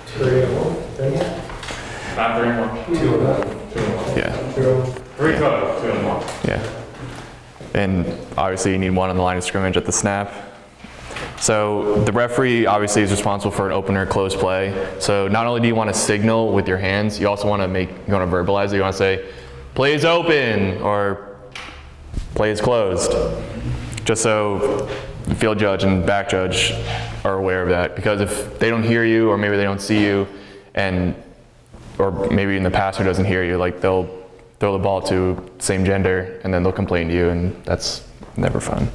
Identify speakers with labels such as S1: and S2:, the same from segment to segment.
S1: 3 and 1.
S2: Not 3 and 1. 2 and 1. 2 and 1.
S3: Yeah.
S2: 3 total. 2 and 1.
S3: Yeah. And obviously you need one on the line of scrimmage at the snap. So the referee obviously is responsible for an open or closed play. So not only do you want to signal with your hands, you also want to verbalize it. You want to say, play is open or play is closed. Just so the field judge and back judge are aware of that. Because if they don't hear you or maybe they don't see you or maybe in the passer doesn't hear you, like they'll throw the ball to same gender and then they'll complain to you, and that's never fun.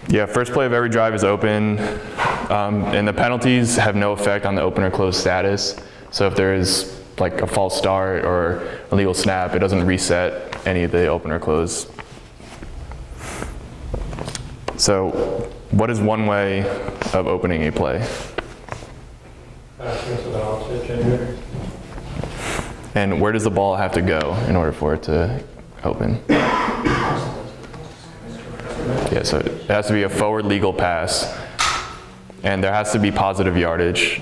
S3: Yeah, first play of every drive is open, and the penalties have no effect on the open or closed status. So if there is like a false start or illegal snap, it doesn't reset any of the open or close. So what is one way of opening a play?
S1: Passing to the opposite gender.
S3: And where does the ball have to go in order for it to open? Yeah, so it has to be a forward legal pass, and there has to be positive yardage.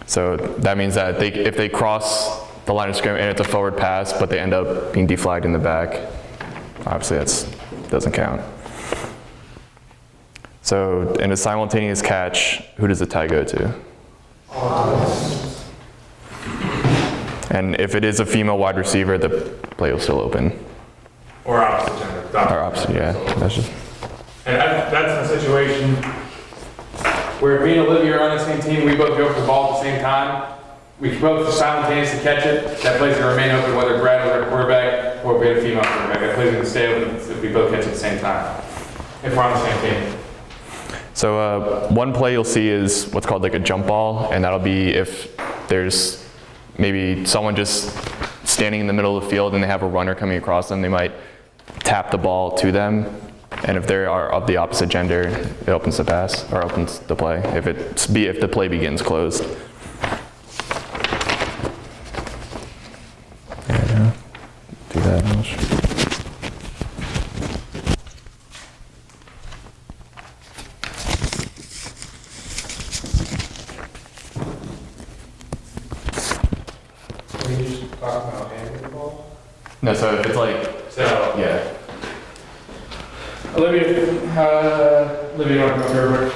S3: So that means that if they cross the line of scrimmage and it's a forward pass, but they end up being deflagged in the back, obviously that doesn't count. So in a simultaneous catch, who does the tie go to? And if it is a female wide receiver, the play will still open.
S2: Or opposite gender.
S3: Or opposite, yeah. That's just.
S2: And that's a situation where me and Olivia are on the same team. We both go for the ball at the same time. We both simultaneously catch it. That play's going to remain open whether Brad was our quarterback or if we had a female quarterback. That play's going to stay open if we both catch it at the same time. If we're on the same team.
S3: So one play you'll see is what's called like a jump ball, and that'll be if there's maybe someone just standing in the middle of the field and they have a runner coming across them, they might tap the ball to them, and if they are of the opposite gender, it opens the pass or opens the play. If the play begins closed. Yeah, do that much.
S1: Can you just talk about handling the ball?
S3: No, so if it's like, yeah.
S2: Olivia, you want to come over?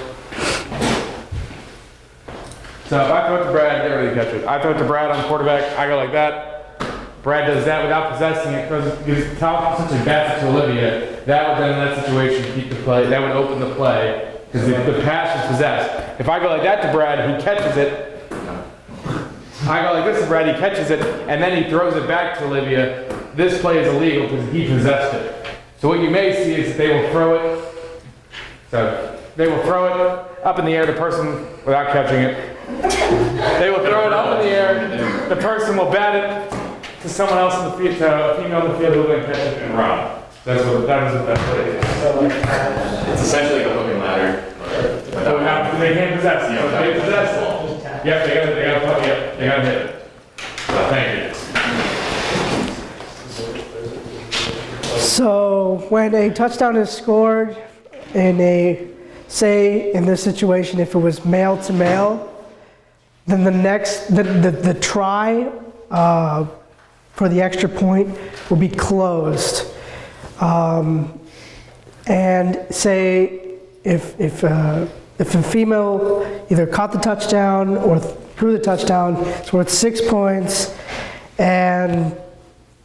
S2: So if I throw it to Brad, they really catch it. I throw it to Brad on quarterback, I go like that. Brad does that without possessing it, gives top essentially bats it to Olivia. That would then in that situation keep the play, that would open the play, because the pass is possessed. If I go like that to Brad, he catches it. I go like this to Brad, he catches it, and then he throws it back to Olivia. This play is illegal because he possessed it. So what you may see is that they will throw it. So they will throw it up in the air, the person, without catching it. They will throw it up in the air, the person will bat it to someone else in the field, to a female in the field who will then catch it and run. That is what it is.
S3: It's essentially like a hook and ladder.
S2: So they can't possess it. So if they possess it. Yep, they gotta hit it. So thank you.
S4: So when a touchdown is scored say in this situation, if it was male to male, then the try for the extra point will be closed. And say if a female either caught the touchdown or threw the touchdown, it's worth 6 points, and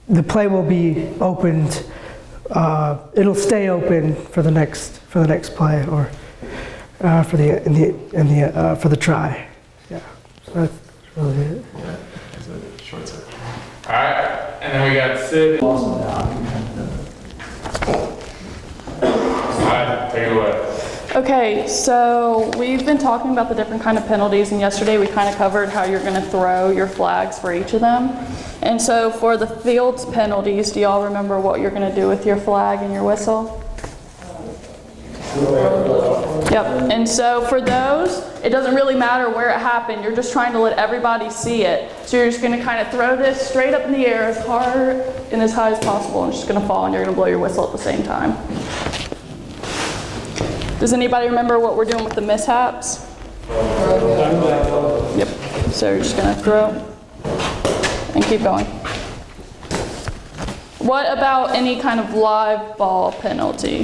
S4: the play will be opened. It'll stay open for the next play or for the try. Yeah, so that's really it.
S3: Yeah, it's a short set.
S2: All right, and then we got Sid. All right, take it away.
S5: Okay, so we've been talking about the different kind of penalties, and yesterday we kind of covered how you're going to throw your flags for each of them. And so for the field's penalties, do y'all remember what you're going to do with your flag and your whistle? Yep, and so for those, it doesn't really matter where it happened, you're just trying to let everybody see it. So you're just going to kind of throw this straight up in the air as hard and as high as possible, and it's just going to fall, and you're going to blow your whistle at the same time. Does anybody remember what we're doing with the mishaps? Yep. So you're just gonna throw and keep going. What about any kind of live ball penalty?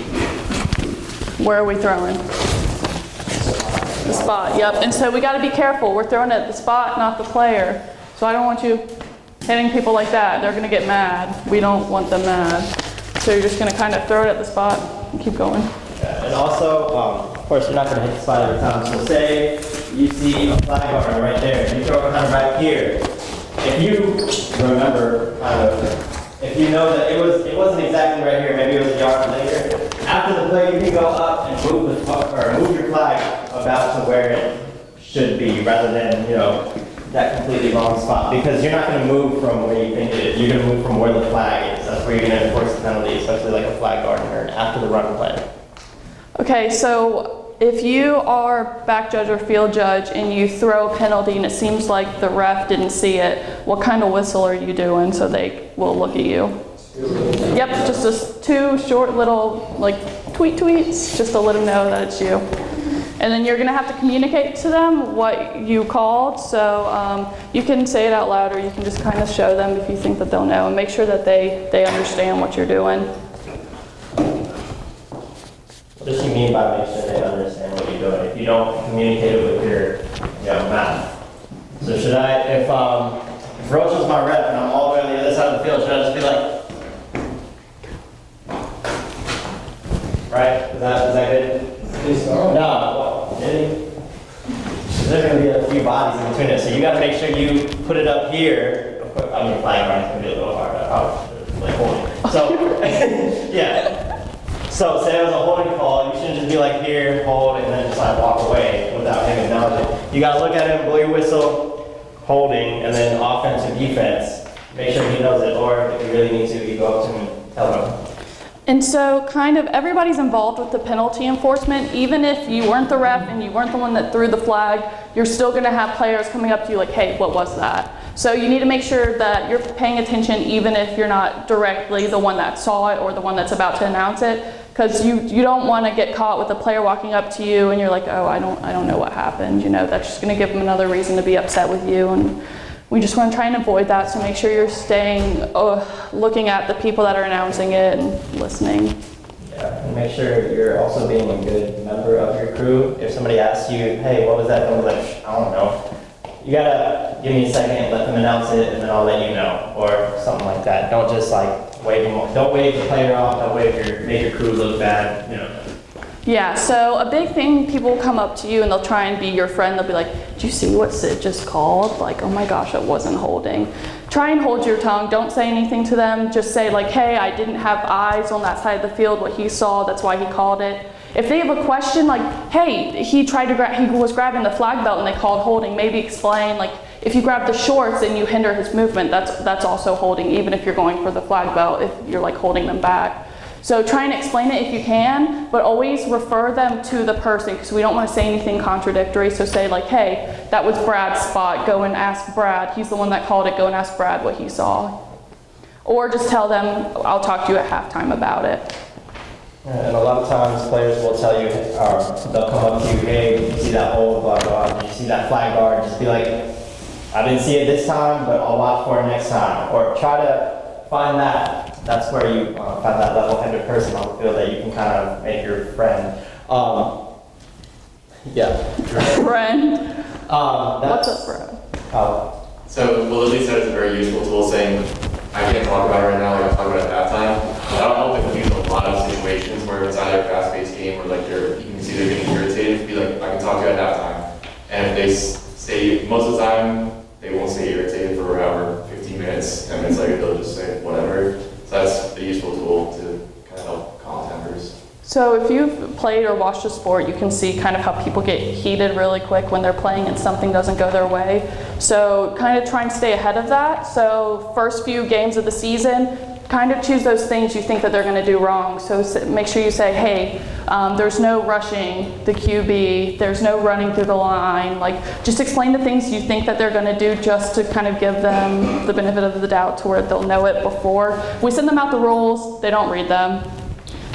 S5: Where are we throwing? The spot, yep. And so we gotta be careful. We're throwing at the spot, not the player. So I don't want you hitting people like that. They're gonna get mad. We don't want them mad. So you're just gonna kind of throw it at the spot and keep going.
S6: And also, of course, you're not going to hit the spot every time. So say you see a flag guard right there, and you throw it kind of right here. If you remember, if you know that it wasn't exactly right here, maybe it was a yard later. After the play, you can go up and move your flag about to where it should be, rather than that completely wrong spot. Because you're not going to move from where you think it is. You're going to move from where the flag is. That's where you're going to enforce the penalty, especially like a flag guard turn after the run play.
S5: Okay, so if you are back judge or field judge and you throw a penalty and it seems like the ref didn't see it, what kind of whistle are you doing so they will look at you? Yep, just 2 short little like tweets just to let them know that it's you. And then you're gonna have to communicate to them what you called, so you can say it out loud or you can just kind of show them if you think that they'll know, and make sure that they understand what you're doing.
S6: What does she mean by make sure they understand what you're doing? If you don't communicate it with your mouth. So should I, if Roach was my ref and I'm all the way on the other side of the field, should I just be like, right? Is that good? No. Really? There's going to be a few bodies in between it, so you got to make sure you put it up here. I mean, flying around is going to be a little hard. Like holding. So, yeah. So say it was a holding call, you shouldn't just be like here, hold, and then just like walk away without him acknowledging. You gotta look at him, blow your whistle, holding, and then offense or defense. Make sure he knows it, or if you really need to, you go up to him and tell him.
S5: And so kind of everybody's involved with the penalty enforcement. Even if you weren't the ref and you weren't the one that threw the flag, you're still gonna have players coming up to you like, hey, what was that? So you need to make sure that you're paying attention even if you're not directly the one that saw it or the one that's about to announce it. Because you don't want to get caught with a player walking up to you and you're like, oh, I don't know what happened. That's just going to give them another reason to be upset with you. And we just want to try and avoid that. So make sure you're staying, looking at the people that are announcing it and listening.
S6: Yeah, and make sure you're also being a good member of your crew. If somebody asks you, hey, what was that? And like, I don't know. You gotta give me a second and let them announce it, and then I'll let you know, or something like that. Don't just like wave them off. Don't wave the player off. Don't make your crew look bad.
S5: Yeah. So a big thing, people will come up to you and they'll try and be your friend. They'll be like, "Did you see what Sid just called? Like, oh my gosh, it wasn't holding." Try and hold your tongue. Don't say anything to them. Just say like, "Hey, I didn't have eyes on that side of the field. What he saw, that's why he called it." If they have a question like, hey, he was grabbing the flag belt and they called holding, maybe explain like, if you grab the shorts and you hinder his movement, that's also holding, even if you're going for the flag belt, if you're like holding them back. So try and explain it if you can, but always refer them to the person because we don't want to say anything contradictory. So say like, hey, that was Brad's spot, go and ask Brad. He's the one that called it, go and ask Brad what he saw. Or just tell them, I'll talk to you at halftime about it.
S6: And a lot of times players will tell you, they'll come up to you, hey, you see that hold, blah, blah, blah, you see that flag guard, just be like, I didn't see it this time, but I'll watch for it next time. Or try to find that, that's where you find that level-headed person on the field that you can kind of make your friend. Yeah.
S5: Friend. What's up, Brad?
S3: So, well, at least that is a very useful tool saying, I can't talk about it right now, like I'll talk about it at halftime. But I don't know if it can use a lot of situations where it's either a fast-paced game or like you can see they're getting irritated, be like, I can talk to you at halftime. And if they say, most of the time, they won't stay irritated for however 15 minutes, 10 minutes later, they'll just say whatever. So that's a useful tool to kind of help calm tempers.
S5: So if you've played or watched a sport, you can see kind of how people get heated really quick when they're playing and something doesn't go their way. So kind of try and stay ahead of that. So first few games of the season, kind of choose those things you think that they're going to do wrong. So make sure you say, hey, there's no rushing the QB, there's no running through the line. Like, just explain the things you think that they're going to do just to kind of give them the benefit of the doubt to where they'll know it before. We send them out the rules, they don't read them.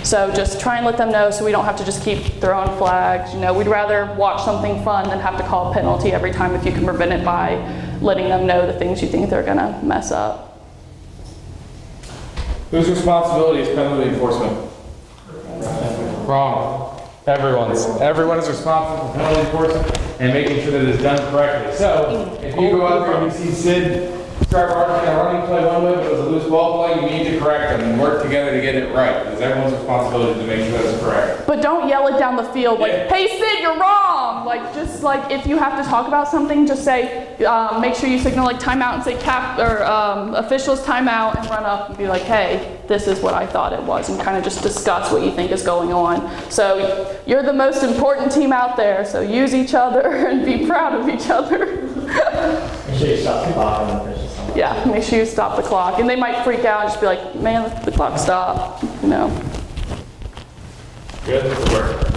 S5: So just try and let them know so we don't have to just keep throwing flags. You know, we'd rather watch something fun than have to call a penalty every time if you can prevent it by letting them know the things you think they're gonna mess up.
S2: Whose responsibility is penalty enforcement? Wrong. Everyone's. Everyone is responsible for penalty enforcement and making sure that it is done correctly. So, if you go out there and you see Sid start running play one way, but it was a loose ball play, you need to correct them and work together to get it right. It's everyone's responsibility to make sure that's correct.
S5: But don't yell it down the field like, hey Sid, you're wrong! Like, just like, if you have to talk about something, just say, make sure you signal like timeout and say officials timeout and run up and be like, hey, this is what I thought it was, and kind of just discuss what you think is going on. So you're the most important team out there, so use each other and be proud of each other.
S6: Make sure you stop the clock and officials.
S5: Yeah, make sure you stop the clock. And they might freak out and just be like, man, the clock stopped, you know.
S2: Good work.